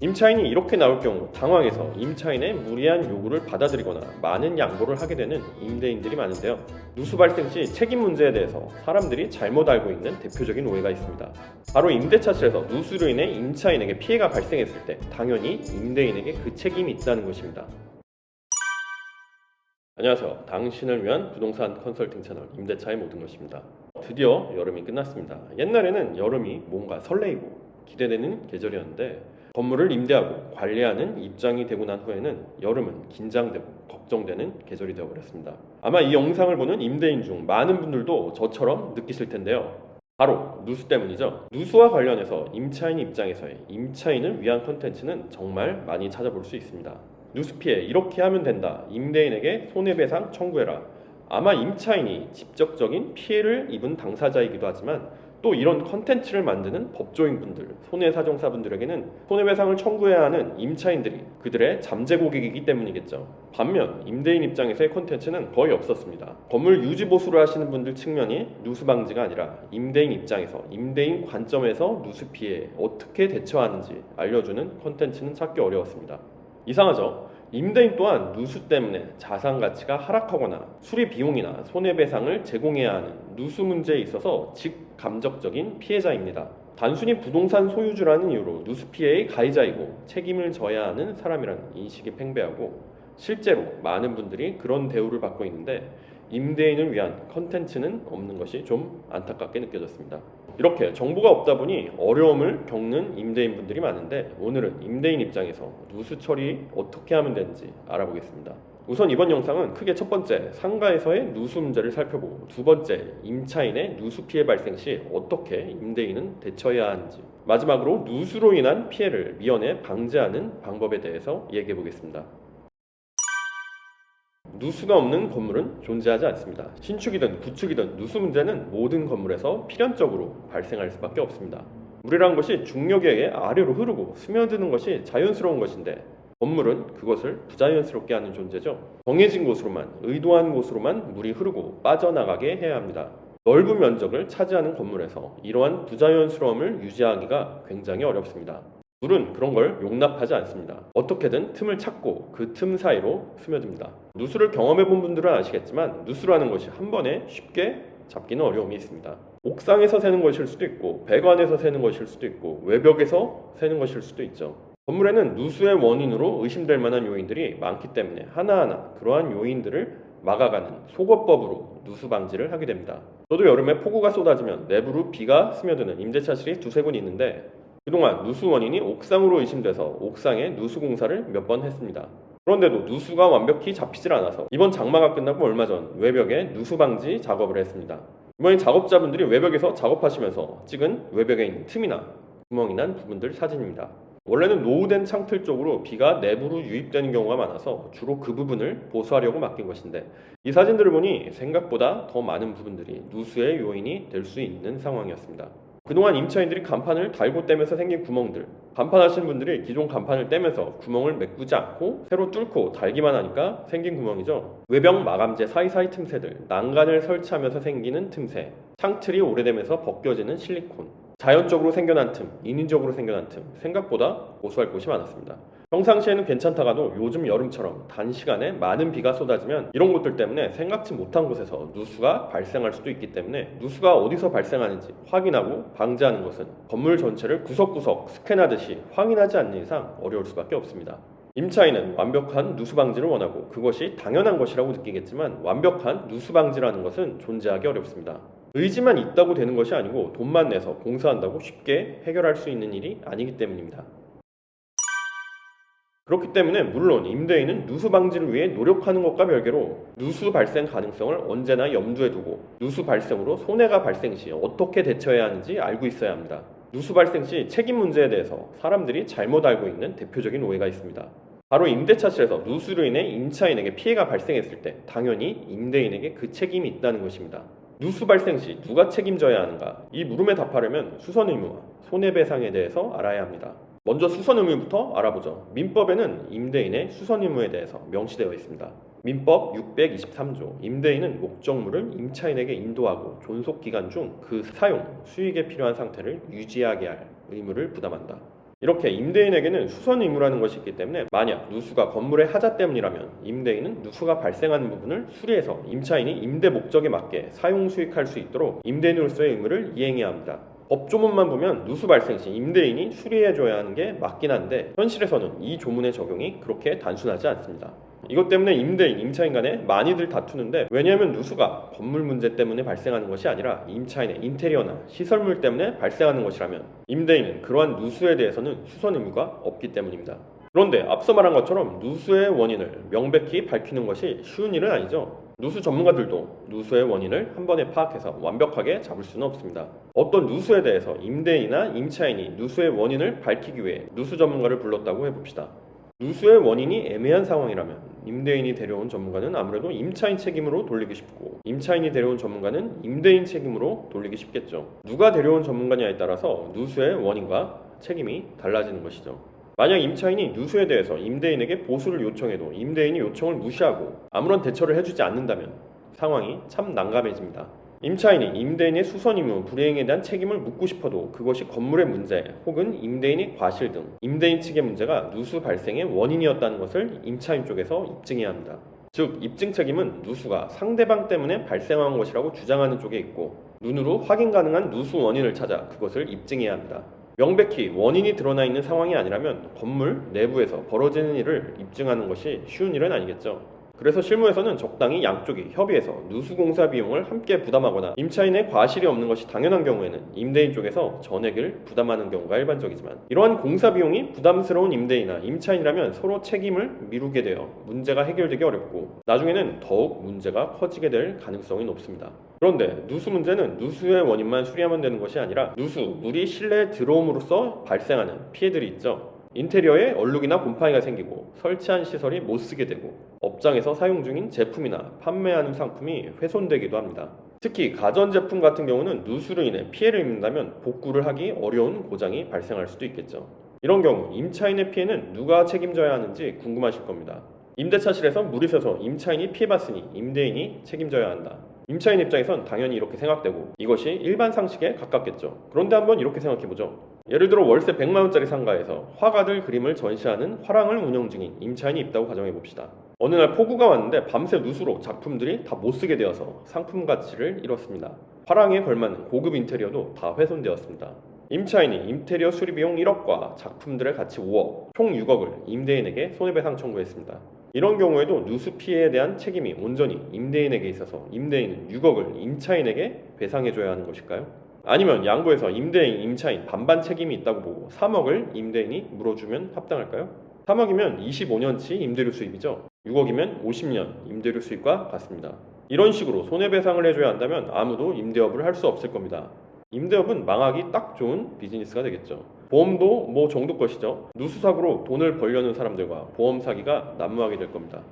임차인이 이렇게 나올 경우 당황해서 임차인의 무리한 요구를 받아들이거나 많은 양보를 하게 되는 임대인들이 많은데요. 누수 발생 시 책임 문제에 대해서 사람들이 잘못 알고 있는 대표적인 오해가 있습니다. 바로 임대차실에서 누수로 인해 임차인에게 피해가 발생했을 때 당연히 임대인에게 그 책임이 있다는 것입니다. 안녕하세요. 당신을 위한 부동산 컨설팅 채널 임대차의 모든 것입니다. 드디어 여름이 끝났습니다. 옛날에는 여름이 뭔가 설레이고 기대되는 계절이었는데 건물을 임대하고 관리하는 입장이 되고 난 후에는 여름은 긴장되고 걱정되는 계절이 되어버렸습니다. 아마 이 영상을 보는 임대인 중 많은 분들도 저처럼 느끼실 텐데요. 바로 누수 때문이죠. 누수와 관련해서 임차인 입장에서의 임차인을 위한 콘텐츠는 정말 많이 찾아볼 수 있습니다. 누수 피해 이렇게 하면 된다. 임대인에게 손해배상 청구해라. 아마 임차인이 직접적인 피해를 입은 당사자이기도 하지만 또 이런 컨텐츠를 만드는 법조인분들, 손해사정사분들에게는 손해배상을 청구해야 하는 임차인들이 그들의 잠재 고객이기 때문이겠죠. 반면 임대인 입장에서의 컨텐츠는 거의 없었습니다. 건물 유지보수를 하시는 분들 측면이 누수 방지가 아니라 임대인 입장에서 임대인 관점에서 누수 피해에 어떻게 대처하는지 알려주는 컨텐츠는 찾기 어려웠습니다. 이상하죠? 임대인 또한 누수 때문에 자산 가치가 하락하거나 수리 비용이나 손해배상을 제공해야 하는 누수 문제에 있어서 직감적적인 피해자입니다. 단순히 부동산 소유주라는 이유로 누수 피해의 가해자이고 책임을 져야 하는 사람이라는 인식이 팽배하고 실제로 많은 분들이 그런 대우를 받고 있는데 임대인을 위한 컨텐츠는 없는 것이 좀 안타깝게 느껴졌습니다. 이렇게 정보가 없다 보니 어려움을 겪는 임대인분들이 많은데 오늘은 임대인 입장에서 누수 처리 어떻게 하면 되는지 알아보겠습니다. 우선 이번 영상은 크게 첫 번째 상가에서의 누수 문제를 살펴보고 두 번째 임차인의 누수 피해 발생 시 어떻게 임대인은 대처해야 하는지 마지막으로 누수로 인한 피해를 미연에 방지하는 방법에 대해서 얘기해 보겠습니다. 누수가 없는 건물은 존재하지 않습니다. 신축이든 구축이든 누수 문제는 모든 건물에서 필연적으로 발생할 수밖에 없습니다. 물이란 것이 중력에 의해 아래로 흐르고 스며드는 것이 자연스러운 것인데 건물은 그것을 부자연스럽게 하는 존재죠. 정해진 곳으로만, 의도한 곳으로만 물이 흐르고 빠져나가게 해야 합니다. 넓은 면적을 차지하는 건물에서 이러한 부자연스러움을 유지하기가 굉장히 어렵습니다. 물은 그런 걸 용납하지 않습니다. 어떻게든 틈을 찾고 그 틈 사이로 스며듭니다. 누수를 경험해 본 분들은 아시겠지만 누수라는 것이 한 번에 쉽게 잡기는 어려움이 있습니다. 옥상에서 새는 것일 수도 있고 배관에서 새는 것일 수도 있고 외벽에서 새는 것일 수도 있죠. 건물에는 누수의 원인으로 의심될 만한 요인들이 많기 때문에 하나하나 그러한 요인들을 막아가는 속어법으로 누수 방지를 하게 됩니다. 저도 여름에 폭우가 쏟아지면 내부로 비가 스며드는 임대차실이 두세 군 있는데 그동안 누수 원인이 옥상으로 의심돼서 옥상에 누수 공사를 몇 번 했습니다. 그런데도 누수가 완벽히 잡히질 않아서 이번 장마가 끝나고 얼마 전 외벽에 누수 방지 작업을 했습니다. 이번엔 작업자분들이 외벽에서 작업하시면서 찍은 외벽에 있는 틈이나 구멍이 난 부분들 사진입니다. 원래는 노후된 창틀 쪽으로 비가 내부로 유입되는 경우가 많아서 주로 그 부분을 보수하려고 맡긴 것인데 이 사진들을 보니 생각보다 더 많은 부분들이 누수의 요인이 될 수 있는 상황이었습니다. 그동안 임차인들이 간판을 달고 떼면서 생긴 구멍들, 간판하시는 분들이 기존 간판을 떼면서 구멍을 메꾸지 않고 새로 뚫고 달기만 하니까 생긴 구멍이죠. 외벽 마감재 사이사이 틈새들, 난간을 설치하면서 생기는 틈새, 창틀이 오래되면서 벗겨지는 실리콘, 자연적으로 생겨난 틈, 인위적으로 생겨난 틈, 생각보다 보수할 곳이 많았습니다. 평상시에는 괜찮다가도 요즘 여름처럼 단시간에 많은 비가 쏟아지면 이런 것들 때문에 생각지 못한 곳에서 누수가 발생할 수도 있기 때문에 누수가 어디서 발생하는지 확인하고 방지하는 것은 건물 전체를 구석구석 스캔하듯이 확인하지 않는 이상 어려울 수밖에 없습니다. 임차인은 완벽한 누수 방지를 원하고 그것이 당연한 것이라고 느끼겠지만 완벽한 누수 방지라는 것은 존재하기 어렵습니다. 의지만 있다고 되는 것이 아니고 돈만 내서 공사한다고 쉽게 해결할 수 있는 일이 아니기 때문입니다. 그렇기 때문에 물론 임대인은 누수 방지를 위해 노력하는 것과 별개로 누수 발생 가능성을 언제나 염두에 두고 누수 발생으로 손해가 발생 시 어떻게 대처해야 하는지 알고 있어야 합니다. 누수 발생 시 책임 문제에 대해서 사람들이 잘못 알고 있는 대표적인 오해가 있습니다. 바로 임대차실에서 누수로 인해 임차인에게 피해가 발생했을 때 당연히 임대인에게 그 책임이 있다는 것입니다. 누수 발생 시 누가 책임져야 하는가? 이 물음에 답하려면 수선 의무와 손해배상에 대해서 알아야 합니다. 먼저 수선 의무부터 알아보죠. 민법에는 임대인의 수선 의무에 대해서 명시되어 있습니다. 민법 623조 임대인은 목적물을 임차인에게 인도하고 존속 기간 중 그 사용, 수익에 필요한 상태를 유지하게 할 의무를 부담한다. 이렇게 임대인에게는 수선 의무라는 것이 있기 때문에 만약 누수가 건물의 하자 때문이라면 임대인은 누수가 발생하는 부분을 수리해서 임차인이 임대 목적에 맞게 사용 수익할 수 있도록 임대인으로서의 의무를 이행해야 합니다. 법조문만 보면 누수 발생 시 임대인이 수리해줘야 하는 게 맞긴 한데 현실에서는 이 조문의 적용이 그렇게 단순하지 않습니다. 이것 때문에 임대인, 임차인 간에 많이들 다투는데 왜냐하면 누수가 건물 문제 때문에 발생하는 것이 아니라 임차인의 인테리어나 시설물 때문에 발생하는 것이라면 임대인은 그러한 누수에 대해서는 수선 의무가 없기 때문입니다. 그런데 앞서 말한 것처럼 누수의 원인을 명백히 밝히는 것이 쉬운 일은 아니죠. 누수 전문가들도 누수의 원인을 한 번에 파악해서 완벽하게 잡을 수는 없습니다. 어떤 누수에 대해서 임대인이나 임차인이 누수의 원인을 밝히기 위해 누수 전문가를 불렀다고 해봅시다. 누수의 원인이 애매한 상황이라면 임대인이 데려온 전문가는 아무래도 임차인 책임으로 돌리기 쉽고 임차인이 데려온 전문가는 임대인 책임으로 돌리기 쉽겠죠. 누가 데려온 전문가냐에 따라서 누수의 원인과 책임이 달라지는 것이죠. 만약 임차인이 누수에 대해서 임대인에게 보수를 요청해도 임대인이 요청을 무시하고 아무런 대처를 해주지 않는다면 상황이 참 난감해집니다. 임차인이 임대인의 수선 의무 불이행에 대한 책임을 묻고 싶어도 그것이 건물의 문제 혹은 임대인의 과실 등 임대인 측의 문제가 누수 발생의 원인이었다는 것을 임차인 쪽에서 입증해야 합니다. 즉 입증 책임은 누수가 상대방 때문에 발생한 것이라고 주장하는 쪽에 있고 눈으로 확인 가능한 누수 원인을 찾아 그것을 입증해야 합니다. 명백히 원인이 드러나 있는 상황이 아니라면 건물 내부에서 벌어지는 일을 입증하는 것이 쉬운 일은 아니겠죠. 그래서 실무에서는 적당히 양쪽이 협의해서 누수공사 비용을 함께 부담하거나 임차인의 과실이 없는 것이 당연한 경우에는 임대인 쪽에서 전액을 부담하는 경우가 일반적이지만 이러한 공사 비용이 부담스러운 임대인이나 임차인이라면 서로 책임을 미루게 되어 문제가 해결되기 어렵고 나중에는 더욱 문제가 커지게 될 가능성이 높습니다. 그런데 누수 문제는 누수의 원인만 수리하면 되는 것이 아니라 누수, 물이 실내에 들어옴으로써 발생하는 피해들이 있죠. 인테리어에 얼룩이나 곰팡이가 생기고 설치한 시설이 못쓰게 되고 업장에서 사용 중인 제품이나 판매하는 상품이 훼손되기도 합니다. 특히 가전제품 같은 경우는 누수로 인해 피해를 입는다면 복구를 하기 어려운 고장이 발생할 수도 있겠죠. 이런 경우 임차인의 피해는 누가 책임져야 하는지 궁금하실 겁니다. 임대차실에서 물이 새서 임차인이 피해봤으니 임대인이 책임져야 한다. 임차인 입장에선 당연히 이렇게 생각되고 이것이 일반 상식에 가깝겠죠. 그런데 한번 이렇게 생각해보죠. 예를 들어 월세 100만원짜리 상가에서 화가들 그림을 전시하는 화랑을 운영 중인 임차인이 있다고 가정해봅시다. 어느 날 폭우가 왔는데 밤새 누수로 작품들이 다 못쓰게 되어서 상품 가치를 잃었습니다. 화랑에 걸맞는 고급 인테리어도 다 훼손되었습니다. 임차인이 인테리어 수리 비용 1억과 작품들의 가치 5억, 총 6억을 임대인에게 손해배상 청구했습니다. 이런 경우에도 누수 피해에 대한 책임이 온전히 임대인에게 있어서 임대인은 6억을 임차인에게 배상해줘야 하는 것일까요? 아니면 양보해서 임대인, 임차인 반반 책임이 있다고 보고 3억을 임대인이 물어주면 합당할까요? 3억이면 25년치 임대료 수입이죠. 6억이면 50년 임대료 수입과 같습니다. 이런 식으로 손해배상을 해줘야 한다면 아무도 임대업을 할 수 없을 겁니다. 임대업은 망하기 딱 좋은 비즈니스가 되겠죠. 보험도 뭐 정도 것이죠. 누수사고로 돈을 벌려는 사람들과 보험 사기가 난무하게 될 겁니다.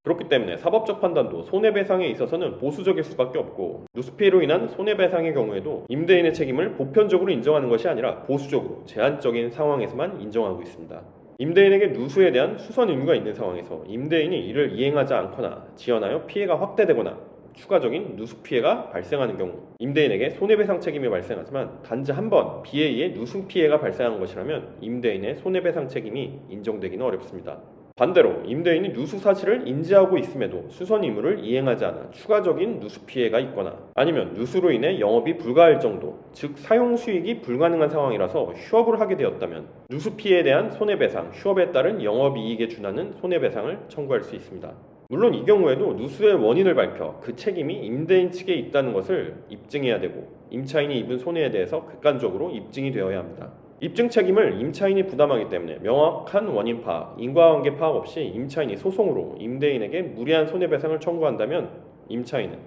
그렇기 때문에 사법적 판단도 손해배상에 있어서는 보수적일 수밖에 없고 누수 피해로 인한 손해배상의 경우에도 임대인의 책임을 보편적으로 인정하는 것이 아니라 보수적으로 제한적인 상황에서만 인정하고 있습니다. 임대인에게 누수에 대한 수선 의무가 있는 상황에서 임대인이 이를 이행하지 않거나 지연하여 피해가 확대되거나 추가적인 누수 피해가 발생하는 경우 임대인에게 손해배상 책임이 발생하지만 단지 한 번 비에 의해 누수 피해가 발생한 것이라면 임대인의 손해배상 책임이 인정되기는 어렵습니다. 반대로 임대인이 누수 사실을 인지하고 있음에도 수선 의무를 이행하지 않아 추가적인 누수 피해가 있거나 아니면 누수로 인해 영업이 불가할 정도, 즉 사용 수익이 불가능한 상황이라서 휴업을 하게 되었다면 누수 피해에 대한 손해배상, 휴업에 따른 영업이익에 준하는 손해배상을 청구할 수 있습니다. 물론 이 경우에도 누수의 원인을 밝혀 그 책임이 임대인 측에 있다는 것을 입증해야 되고 임차인이 입은 손해에 대해서 객관적으로 입증이 되어야 합니다. 입증 책임을 임차인이 부담하기 때문에 명확한 원인 파악, 인과관계 파악 없이 임차인이 소송으로 임대인에게 무리한 손해배상을 청구한다면 임차인은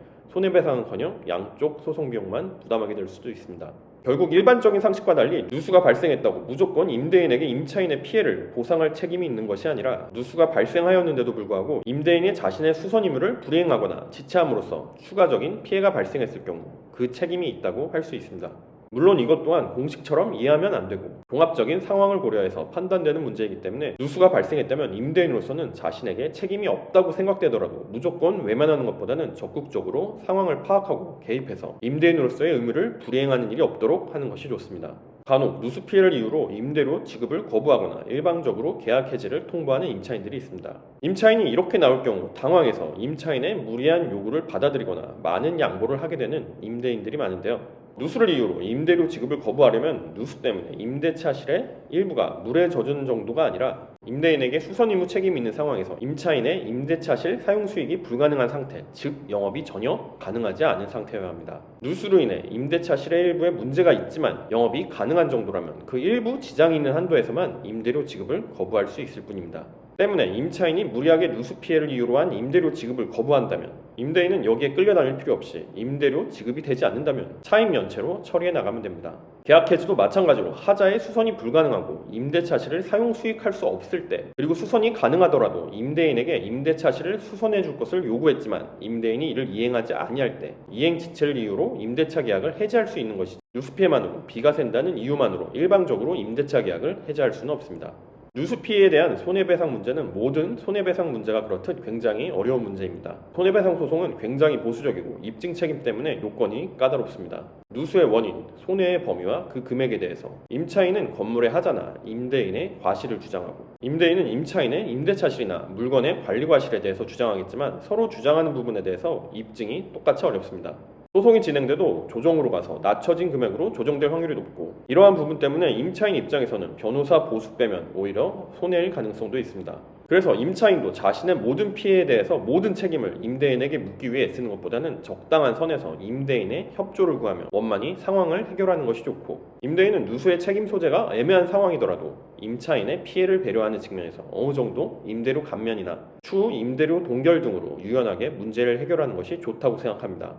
손해배상은커녕 양쪽 소송 비용만 부담하게 될 수도 있습니다. 결국 일반적인 상식과 달리 누수가 발생했다고 무조건 임대인에게 임차인의 피해를 보상할 책임이 있는 것이 아니라 누수가 발생하였는데도 불구하고 임대인이 자신의 수선 의무를 불이행하거나 지체함으로써 추가적인 피해가 발생했을 경우 그 책임이 있다고 할 수 있습니다. 물론 이것 또한 공식처럼 이해하면 안 되고 종합적인 상황을 고려해서 판단되는 문제이기 때문에 누수가 발생했다면 임대인으로서는 자신에게 책임이 없다고 생각되더라도 무조건 외면하는 것보다는 적극적으로 상황을 파악하고 개입해서 임대인으로서의 의무를 불이행하는 일이 없도록 하는 것이 좋습니다. 간혹 누수 피해를 이유로 임대료 지급을 거부하거나 일방적으로 계약 해지를 통보하는 임차인들이 있습니다. 임차인이 이렇게 나올 경우 당황해서 임차인의 무리한 요구를 받아들이거나 많은 양보를 하게 되는 임대인들이 많은데요. 누수를 이유로 임대료 지급을 거부하려면 누수 때문에 임대차 실의 일부가 물에 젖은 정도가 아니라 임대인에게 수선 의무 책임이 있는 상황에서 임차인의 임대차 실 사용 수익이 불가능한 상태, 즉 영업이 전혀 가능하지 않은 상태여야 합니다. 누수로 인해 임대차 실의 일부에 문제가 있지만 영업이 가능한 정도라면 그 일부 지장이 있는 한도에서만 임대료 지급을 거부할 수 있을 뿐입니다. 때문에 임차인이 무리하게 누수 피해를 이유로 한 임대료 지급을 거부한다면 임대인은 여기에 끌려다닐 필요 없이 임대료 지급이 되지 않는다면 차임 연체로 처리해 나가면 됩니다. 계약 해지도 마찬가지로 하자에 수선이 불가능하고 임대차 실을 사용 수익할 수 없을 때, 그리고 수선이 가능하더라도 임대인에게 임대차 실을 수선해 줄 것을 요구했지만 임대인이 이를 이행하지 아니할 때 이행 지체를 이유로 임대차 계약을 해지할 수 있는 것이죠. 누수 피해만으로 비가 샌다는 이유만으로 일방적으로 임대차 계약을 해지할 수는 없습니다. 누수 피해에 대한 손해배상 문제는 모든 손해배상 문제가 그렇듯 굉장히 어려운 문제입니다. 손해배상 소송은 굉장히 보수적이고 입증 책임 때문에 요건이 까다롭습니다. 누수의 원인, 손해의 범위와 그 금액에 대해서 임차인은 건물의 하자나 임대인의 과실을 주장하고 임대인은 임차인의 임대차실이나 물건의 관리과실에 대해서 주장하겠지만 서로 주장하는 부분에 대해서 입증이 똑같이 어렵습니다. 소송이 진행돼도 조정으로 가서 낮춰진 금액으로 조정될 확률이 높고 이러한 부분 때문에 임차인 입장에서는 변호사 보수 빼면 오히려 손해일 가능성도 있습니다. 그래서 임차인도 자신의 모든 피해에 대해서 모든 책임을 임대인에게 묻기 위해 쓰는 것보다는 적당한 선에서 임대인의 협조를 구하며 원만히 상황을 해결하는 것이 좋고, 임대인은 누수의 책임 소재가 애매한 상황이더라도 임차인의 피해를 배려하는 측면에서 어느 정도 임대료 감면이나 추후 임대료 동결 등으로 유연하게 문제를 해결하는 것이 좋다고 생각합니다.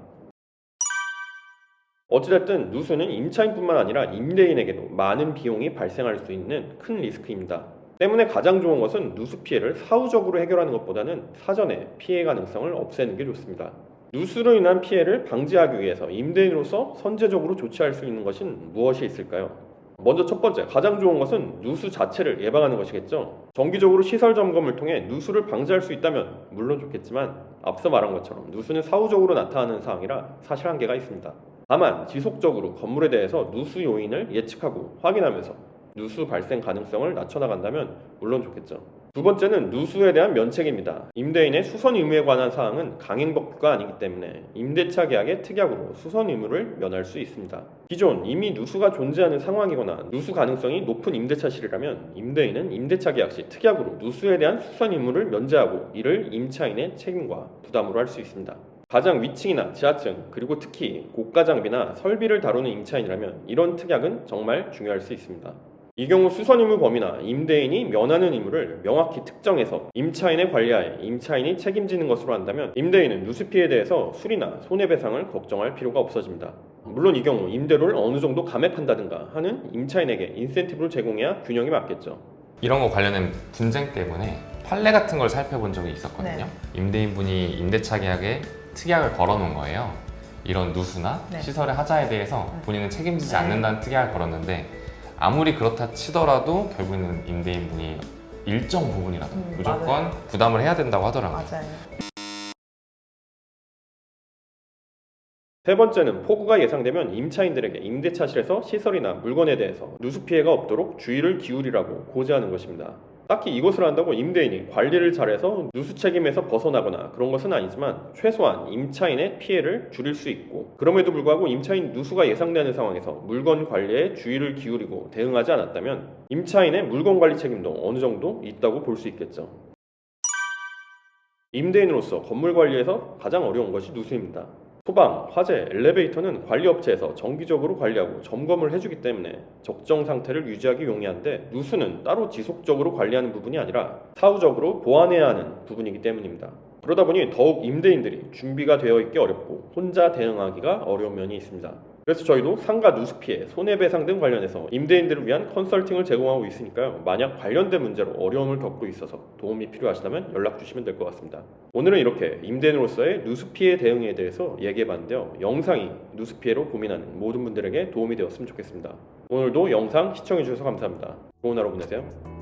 어찌됐든 누수는 임차인뿐만 아니라 임대인에게도 많은 비용이 발생할 수 있는 큰 리스크입니다. 때문에 가장 좋은 것은 누수 피해를 사후적으로 해결하는 것보다는 사전에 피해 가능성을 없애는 게 좋습니다. 누수로 인한 피해를 방지하기 위해서 임대인으로서 선제적으로 조치할 수 있는 것은 무엇이 있을까요? 먼저 첫 번째, 가장 좋은 것은 누수 자체를 예방하는 것이겠죠. 정기적으로 시설 점검을 통해 누수를 방지할 수 있다면 물론 좋겠지만 앞서 말한 것처럼 누수는 사후적으로 나타나는 사항이라 사실 한계가 있습니다. 다만 지속적으로 건물에 대해서 누수 요인을 예측하고 확인하면서 누수 발생 가능성을 낮춰나간다면 물론 좋겠죠. 두 번째는 누수에 대한 면책입니다. 임대인의 수선 의무에 관한 사항은 강행법규가 아니기 때문에 임대차 계약의 특약으로 수선 의무를 면할 수 있습니다. 기존 이미 누수가 존재하는 상황이거나 누수 가능성이 높은 임대차실이라면 임대인은 임대차 계약 시 특약으로 누수에 대한 수선 의무를 면제하고 이를 임차인의 책임과 부담으로 할 수 있습니다. 가장 위층이나 지하층, 그리고 특히 고가 장비나 설비를 다루는 임차인이라면 이런 특약은 정말 중요할 수 있습니다. 이 경우 수선 의무 범위나 임대인이 면하는 의무를 명확히 특정해서 임차인의 관리하에 임차인이 책임지는 것으로 한다면 임대인은 누수 피해에 대해서 수리나 손해배상을 걱정할 필요가 없어집니다. 물론 이 경우 임대료를 어느 정도 감액한다든가 하는 임차인에게 인센티브를 제공해야 균형이 맞겠죠. 이런 거 관련된 분쟁 때문에 판례 같은 걸 살펴본 적이 있었거든요. 네. 임대인분이 임대차 계약에 특약을 걸어놓은 거예요. 이런 누수나 네. 시설의 하자에 대해서 본인은 책임지지 네. 않는다는 특약을 걸었는데 아무리 그렇다 치더라도 결국에는 임대인분이 일정 부분이라도 무조건 맞아요. 부담을 해야 된다고 하더라고요. 맞아요. 세 번째는 폭우가 예상되면 임차인들에게 임대차실에서 시설이나 물건에 대해서 누수 피해가 없도록 주의를 기울이라고 고지하는 것입니다. 딱히 이것을 한다고 임대인이 관리를 잘해서 누수 책임에서 벗어나거나 그런 것은 아니지만 최소한 임차인의 피해를 줄일 수 있고, 그럼에도 불구하고 임차인 누수가 예상되는 상황에서 물건 관리에 주의를 기울이고 대응하지 않았다면 임차인의 물건 관리 책임도 어느 정도 있다고 볼 수 있겠죠. 임대인으로서 건물 관리에서 가장 어려운 것이 누수입니다. 소방, 화재, 엘리베이터는 관리업체에서 정기적으로 관리하고 점검을 해주기 때문에 적정 상태를 유지하기 용이한데, 누수는 따로 지속적으로 관리하는 부분이 아니라 사후적으로 보완해야 하는 부분이기 때문입니다. 그러다 보니 더욱 임대인들이 준비가 되어 있기 어렵고 혼자 대응하기가 어려운 면이 있습니다. 그래서 저희도 상가 누수 피해, 손해배상 등 관련해서 임대인들을 위한 컨설팅을 제공하고 있으니까요. 만약 관련된 문제로 어려움을 겪고 있어서 도움이 필요하시다면 연락 주시면 될 것 같습니다. 오늘은 이렇게 임대인으로서의 누수 피해 대응에 대해서 얘기해봤는데요. 영상이 누수 피해로 고민하는 모든 분들에게 도움이 되었으면 좋겠습니다. 오늘도 영상 시청해주셔서 감사합니다. 좋은 하루 보내세요.